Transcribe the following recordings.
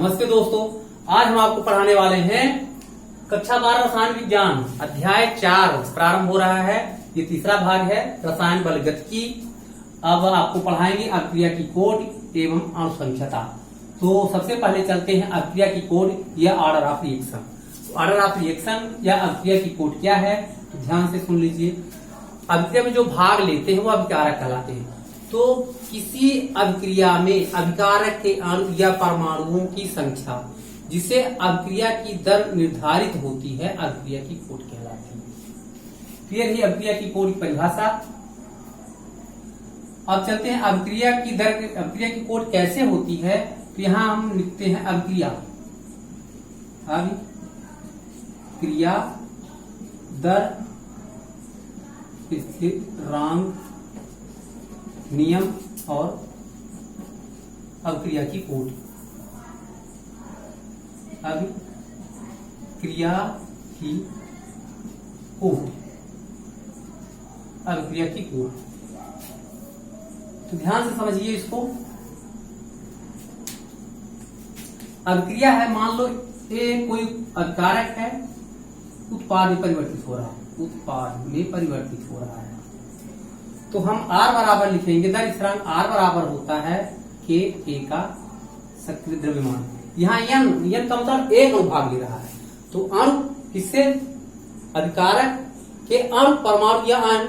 नमस्ते दोस्तों, आज हम आपको पढ़ाने वाले हैं कक्षा 12 रसायन विज्ञान अध्याय 4 प्रारंभ हो रहा है। ये तीसरा भाग है रसायन बलगतिकी। अब आपको पढ़ाएंगे अभिक्रिया की कोड एवं अणुसंख्यता। तो सबसे पहले चलते हैं अभिक्रिया की कोड या ऑर्डर ऑफ रिएक्शन। तो ऑर्डर ऑफ रिएक्शन या अभिक्रिया की कोड क्या है, तो ध्यान से सुन लीजिए। अभिक्रिया में जो भाग लेते हैं वो अभिकारक कहलाते हैं। तो किसी अभिक्रिया में अभिकारक के अणु या परमाणुओं की संख्या जिसे अभिक्रिया की दर निर्धारित होती है अभिक्रिया की कोड कहलाती है। क्लियर है अभिक्रिया की कोड की परिभाषा। अब चलते हैं अभिक्रिया की दर। अभिक्रिया की कोड कैसे होती है, तो यहां हम लिखते हैं अभिक्रिया दर स्थिरांक नियम और अभिक्रिया की कोड। अभिक्रिया की कोड, अभिक्रिया की कोड। तो ध्यान से समझिए इसको। अभिक्रिया है, मान लो ये कोई अभिकारक है, उत्पाद में परिवर्तित हो रहा है, उत्पाद में परिवर्तित हो रहा है। तो हम R बराबर लिखेंगे, दर स्थिरांक R बराबर होता है Ka का सक्रिय द्रव्यमान। यहाँ n का मतलब एक अनुभाग ले रहा है। तो अणु किससे, अभिकारक के अणु परमाणु या अणु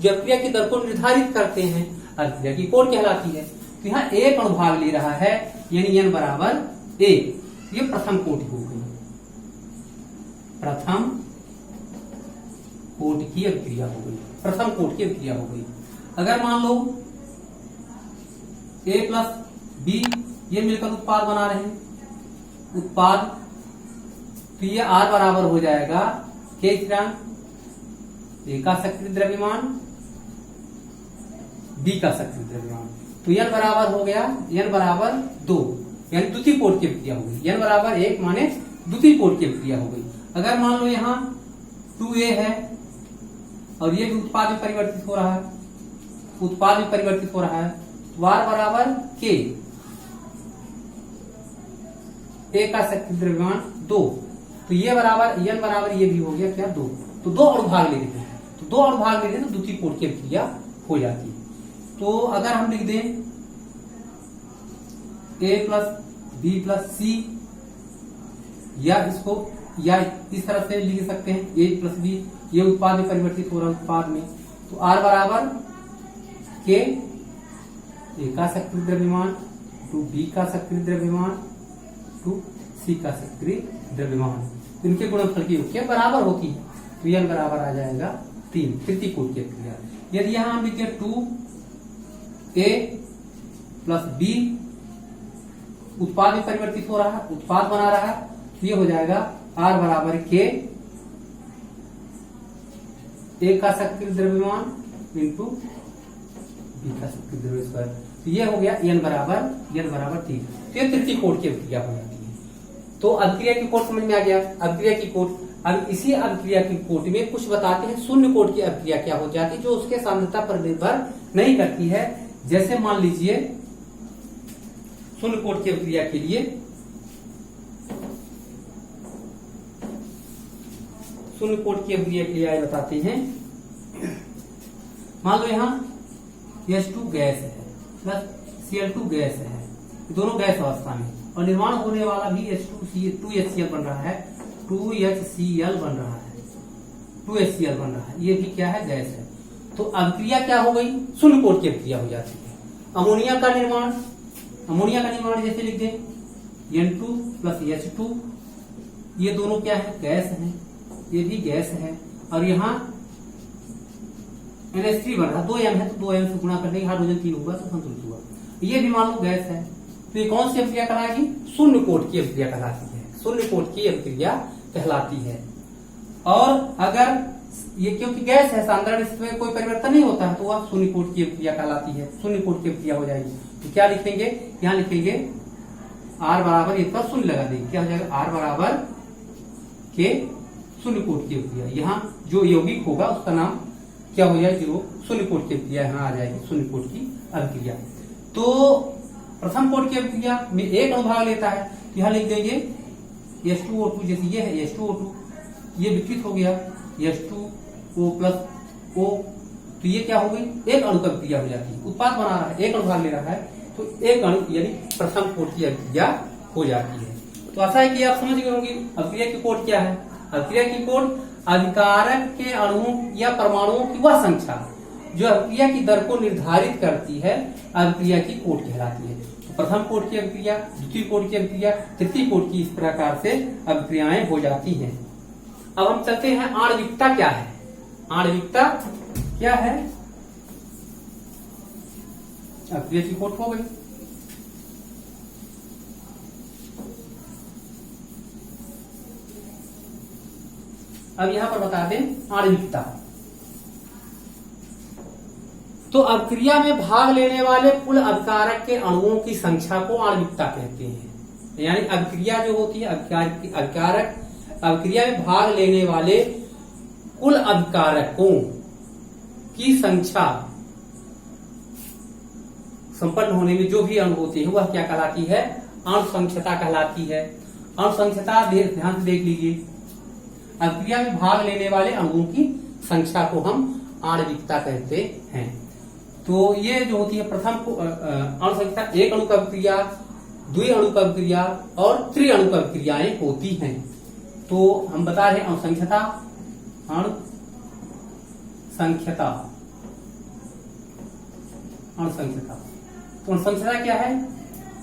जो अभिक्रिया की दर को निर्धारित करते हैं अभिक्रिया की कोड कहलाती है। तो यहाँ एक अनुभाग ले रहा है यानी n बराबर 1। ये प्रथम कोटि हो गई, प्रथम कोटि की अभिक्रिया हो गई, प्रथम कोटि की अभिक्रिया हो गई। अगर मान लो A प्लस B ये मिलकर उत्पाद बना रहे हैं, उत्पाद, तो ये R बराबर हो जाएगा K स्थिरांक, A का सक्रिय द्रव्यमान, B का सक्रिय द्रव्यमान। तो n बराबर हो गया, n बराबर 2 यानी द्वितीय कोटि की अभिक्रिया हो गई। n बराबर 1 माने द्वितीय कोटि की अभिक्रिया हो गई। अगर मान लो यहाँ 2A है और ये भी उत्पाद में परिवर्तित हो रहा है, उत्पाद में परिवर्तित हो रहा है, तो R बराबर K, A का सक्रिय द्रव्यमान 2, तो ये बराबर n बराबर ये भी हो गया क्या 2। तो दो अणुभाग ले लेते हैं, तो दो अणुभाग ले लेते हैं तो द्वितीय कोटि की अभिक्रिया हो जाती है। तो अगर हम लिख दें A plus B plus C, या इसको या इस तरह से लिख सकते हैं A प्लस B, ये उत्पाद में परिवर्तित हो रहा है, उत्पाद में, तो R बराबर K, A का सक्रिय द्रव्यमान टू B का सक्रिय द्रव्यमान टू C का सक्रिय द्रव्यमान। इनके गुणनफल की योग बराबर होती है, तो n बराबर आ जाएगा 3, तृतीय कोटि की अभिक्रिया। यदि यहां हम लिखे 2A प्लस B, उत्पाद में परिवर्तित हो रहा है, उत्पाद बना रहा है, तो ये हो जाएगा R बराबर K, A का सक्रिय द्रव्यमान इंटू B का सक्रिय द्रव्यमान। तो ये हो गया n बराबर 3। तो ये तृतीय कोटि की अभिक्रिया हो जाती है। तो अभिक्रिया की कोड समझ में आ गया, अभिक्रिया की कोड। अब इसी अभिक्रिया की कोड में कुछ बताते हैं शून्य कोटि की अभिक्रिया क्या हो जाती है, जो उसके सांद्रता पर निर्भर नहीं करती है। जैसे मान लीजिए शून्य कोटि की अभिक्रिया के लिए, शून्य कोटि की अभिक्रिया के लिए आए बताते हैं। मान लो यहाँ H2 गैस है प्लस Cl2 गैस है, दोनों गैस अवस्था में, और निर्माण होने वाला भी H2HCl बन रहा है, 2HCl बन रहा है, 2HCl बन रहा है, ये भी क्या है, गैस है। तो अभिक्रिया क्या हो गई, शून्य कोटि की अभिक्रिया हो जाती है। अमोनिया का निर्माण, अमोनिया का निर्माण जैसे लिख दें N2 प्लस H2, ये दोनों क्या है, गैस है, ये भी गैस है, और यहाँ NH3 बन रहा है, 2m है, तो 2m से गुणा करने हाइड्रोजन 3 होगा तो संतुलित हुआ। ये भी मान लो गैस है, तो ये कौन सी अभिक्रिया कहलाएगी, शून्य कोटि की अभिक्रिया कहलाती है, शून्य कोटि की अभिक्रिया कहलाती है। और अगर ये क्योंकि गैस है, साधारण इसमें कोई परिवर्तन नहीं होता है, तो वह शून्य कोटि की अभिक्रिया कहलाती है, शून्य कोटि की अभिक्रिया हो जाएगी। तो क्या लिखेंगे, यहाँ लिखेंगे R बराबर, इस पर शून्य लगा देंगे, क्या हो जाएगा, R बराबर K, शून्य कोटि की अभिक्रिया। यहाँ जो यौगिक होगा उसका नाम क्या हो जाए, जीरो, शून्य कोटि की अभिक्रिया यहाँ आ जाएगी, शून्य कोटि की अभिक्रिया। तो प्रथम कोटि की अभिक्रिया में एक अनुभाग लेता है, तो यहाँ लिख देंगे H2O2, जैसे ये है H2O2, ये विकसित हो गया H2O प्लस O, तो ये क्या हो गई, एक अणु की अभिक्रिया हो जाती है। उत्पाद बना रहा है, एक अणु भाग ले रहा है, तो एक अणु यानी प्रथम कोट की अभिक्रिया हो जाती है। तो ऐसा है कि आप समझ गए होंगे अभिक्रिया की कोट क्या है। अभिक्रिया की कोट अभिकारक के अणुओं या परमाणुओं की वह संख्या जो अभिक्रिया की दर को निर्धारित करती है, अभिक्रिया की कोट कहलाती है। तो प्रथम कोट की अभिक्रिया, द्वितीय कोट की अभिक्रिया, तृतीय कोट की, इस प्रकार से अभिक्रियाएं हो जाती हैं। अब हम चलते हैं आणविकता क्या है। आणविकता क्या है, अभिक्रिया की कोट हो गई। अब यहां पर बता दें आणविकता। तो अभिक्रिया में भाग लेने वाले कुल अभिकारक के अणुओं की संख्या को आणविकता कहते हैं। यानी अभिक्रिया जो होती है, अभिकारक अभिक्रिया में भाग लेने वाले कुल अभिकारकों की संख्या संपन्न होने में जो भी अणु होते हैं वह क्या कहलाती है, अणु संख्यता कहलाती है। अणु संख्यता ध्यान से देख लीजिए, अभिक्रिया में भाग लेने वाले अणुओं की संख्या को हम आणविकता कहते हैं। तो ये जो होती है प्रथम अणु संख्या, एक अणु का अभिक्रिया, द्वि अणु का अभिक्रिया और त्रि अणु का अभिक्रियाएं होती हैं। तो हम बता रहे अणु संख्यता, अणु संख्यता, अणु संख्यता। तो अणु संख्यता क्या है,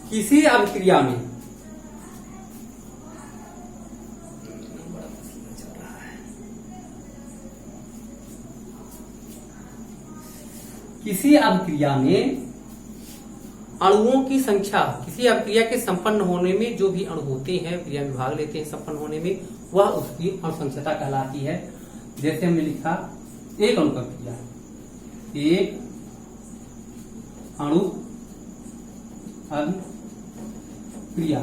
किसी अभिक्रिया में किसी अभिक्रिया में अणुओं की संख्या, किसी अभिक्रिया के संपन्न होने में जो भी अणु होते हैं, क्रिया में भाग लेते हैं संपन्न होने में, वह उसकी अणु संख्यता कहलाती है। जैसे हमने लिखा एक अणु का अभिक्रिया, एक अणु अभिक्रिया,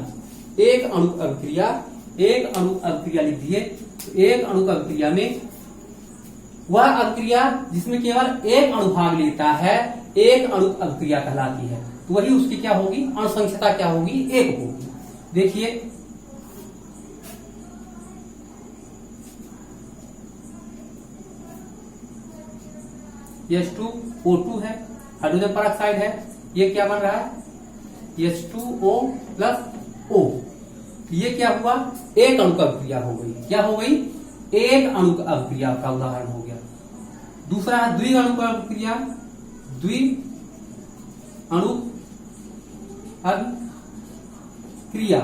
एक अणु अभिक्रिया, एक अणु अभिक्रिया लिख दिए। एक अणु का अभिक्रिया में वह अभिक्रिया जिसमें केवल एक अणु भाग लेता है, एक अणु अभिक्रिया कहलाती है। तो वही उसकी क्या होगी, अणु संख्यता क्या होगी, एक होगी। देखिए H2O2 है, हाइड्रोजन परऑक्साइड है, ये क्या बन रहा है H2O प्लस O। ये क्या हुआ, एक अणु का अभिक्रिया हो गई। क्या हो गई, एक अणु का अभिक्रिया का उदाहरण हो गया। दूसरा है द्वि अणु का अभिक्रिया, द्वि अणु अभिक्रिया,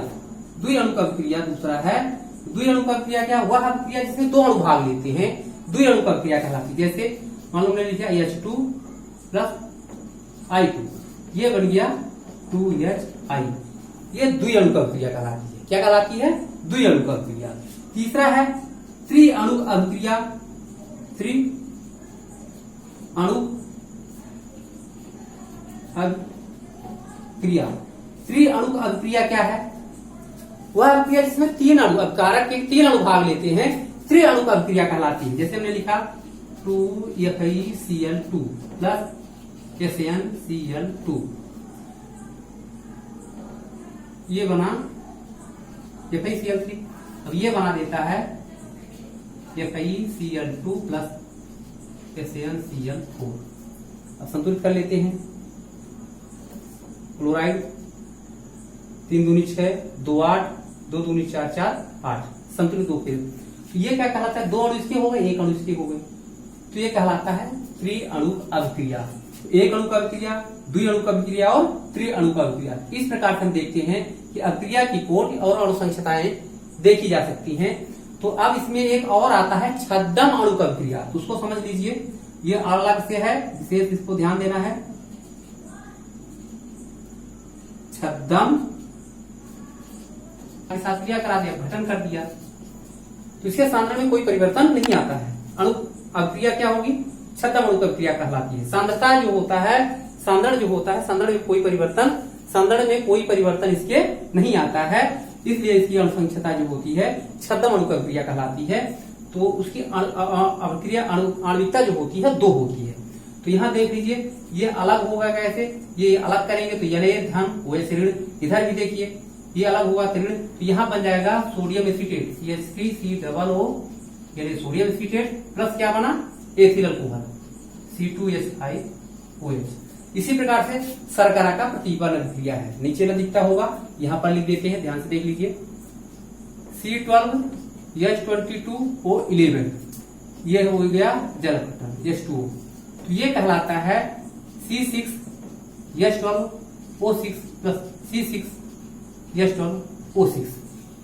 द्वि अणु का अभिक्रिया दूसरा है। द्वि अणु का अभिक्रिया क्या, वह अभिक्रिया जिसमें दो अणु भाग लेते हैं, द्वि अणु का अभिक्रिया कहलाती है। जैसे मान लो हमने लिखा H2 प्लस I2, ये बन गया 2HI, ये द्वि अणु का अभिक्रिया कहलाती है। क्या कहलाती है, द्वि अणु का अभिक्रिया। तीसरा है त्रि अणु अभिक्रिया, त्रि अणु अभिक्रिया। त्रि अणु का अभिक्रिया क्या है, वह अभिक्रिया जिसमें तीन अणु, अभिकारक के तीन अणु भाग लेते हैं, त्रि अणु का अभिक्रिया कहलाती है। जैसे हमने लिखा 2FeCl2 प्लस SnCl2, ये बना FeCl3। अब ये बना देता है FeCl2 प्लस SnCl4। अब संतुलित कर लेते हैं। क्लोराइड 3 दूनी 6, 2 8, 2 दूनी 4 4 8, संतुलित हो। फिर तो ये क्या कहलाता है, दो अणु इसके हो गए, एक अणु इसके हो गए, तो ये कहलाता है त्रि अणु अभिक्रिया। एक अणु का अभिक्रिया, द्वि अणु का अभिक्रिया और त्रि अणु का अभिक्रिया। इस प्रकार से हम देखते हैं कि अभिक्रिया की कोट और अणु संख्यताएं देखी जा सकती हैं। तो अब इसमें एक और आता है छद्म अणु का अभिक्रिया, तो उसको समझ लीजिए। ये अलग से है, विशेष इसको ध्यान देना है। छद्म साथ क्रिया करा दिया, घटन कर दिया, तो इसके सांद्रण में कोई परिवर्तन नहीं आता है। अणु अभिक्रिया क्या होगी, छद्म अणु अभिक्रिया कहलाती है। सांद्रता जो होता है, सांद्रण जो होता है, सांद्रण में कोई परिवर्तन, सांद्रण में कोई परिवर्तन इसके नहीं आता है, इसलिए इसकी अणु संख्यता जो होती है छद्म अणु अभिक्रिया कहलाती है। तो उसकी अभिक्रिया आणविकता जो होती है 2 होती है। तो यहाँ देख लीजिए, ये अलग होगा कैसे, ये अलग करेंगे तो ये ध्यान, वो ऋण। इधर भी देखिए ये अलग होगा ऋण, तो यहाँ बन जाएगा सोडियम एसीटेट CH3COO यानी सोडियम एसीटेट प्लस क्या बना एथिल अल्कोहल C2H5OH। इसी प्रकार से शर्करा का प्रतिबल अभिक्रिया है, नीचे न दिखता होगा, यहाँ पर लिख देते हैं, ध्यान से देख लीजिए। C12H22O11 ये हो गया जल अपघटन H2O, तो ये कहलाता है C6H12O6 प्लस C6H12O6।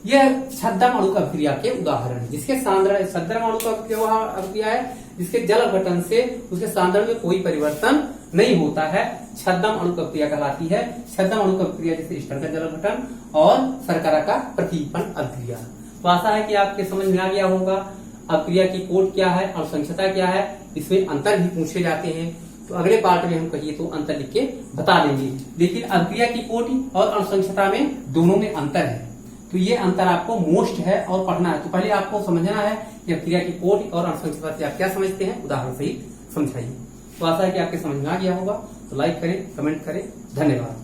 यह छद्म अणु अभिक्रिया के उदाहरण है, जिसके सांद्रण छद्म अणु अभिक्रिया है, जिसके जल अपघटन से उसके सांद्रण में कोई परिवर्तन नहीं होता है, छद्म अणु अभिक्रिया कहलाती है। छद्म अणु अभिक्रिया जैसे ईस्टर का जल अपघटन और शर्करा का प्रतिपन अभिक्रिया। तो आशा है कि आपके समझ में आ गया होगा अभिक्रिया की कोट क्या है और संक्षिप्तता क्या है, इसमें अंतर भी पूछे जाते हैं। तो अगले पार्ट में हम कहिए तो अंतर लिख के बता देंगे, लेकिन अभिक्रिया की कोटि और अनुसंक्षता में दोनों में अंतर है, तो ये अंतर आपको मोस्ट है और पढ़ना है। तो पहले आपको समझना है कि अभिक्रिया की कोटि और अनुसंक्षता से आप क्या समझते हैं, उदाहरण सहित समझाइए। तो आशा है कि आपके समझ में आ गया होगा। तो लाइक करें, कमेंट करें, धन्यवाद।